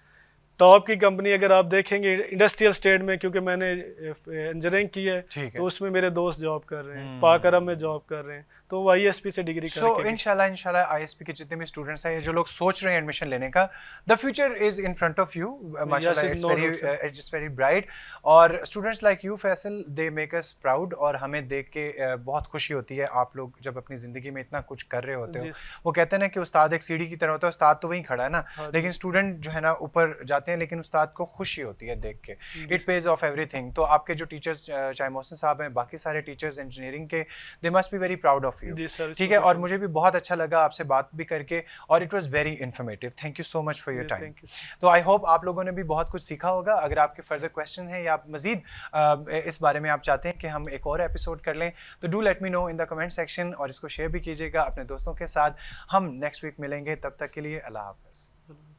टॉप की कंपनी। अगर आप देखेंगे इंडस्ट्रियल स्टेट में, क्योंकि मैंने इंजीनियरिंग की है, तो उसमें मेरे दोस्त जॉब कर रहे हैं, पाक अरब में जॉब कर रहे हैं, तो वो आईएसपी से डिग्री करके। सो इंशाल्लाह आईएसपी के जितने भी स्टूडेंट्स हैं, जो लोग सोच रहे हैं एडमिशन लेने का, the future is in front of you माशाल्लाह, इट्स वेरी ब्राइट। और students like you Faisal, they make us proud, और हमें देख के बहुत खुशी होती है। आप लोग जब अपनी ज़िंदगी में इतना कुछ कर रहे होते हो, वो कहते हैं ना कि उस्ताद एक सीढ़ी की तरह होता है, उस्ताद तो वहीं खड़ा है ना, लेकिन स्टूडेंट जो है ना ऊपर जाते हैं, लेकिन उस्ताद को खुशी होती है देख के। It pays of everything. तो आपके जो टीचर्स, चाहे मोहसिन साहब हैं, बाकी सारे टीचर्स इंजीनियरिंग के, they must be very proud of you, ठीक है? और मुझे भी बहुत अच्छा लगा आपसे बात भी करके, और it was very informative. Thank you so much for your time. तो आई होप आप लोगों ने भी बहुत कुछ सीखा होगा। अगर आपके फर्दर क्वेश्चन हैं या आप मजीद इस बारे में आप चाहते हैं कि हम एक और एपिसोड कर लें, तो do let me know in the comment section, और इसको शेयर भी कीजिएगा अपने दोस्तों के साथ। हम नेक्स्ट वीक मिलेंगे, तब तक के लिए अल्लाह हाफ़िज़।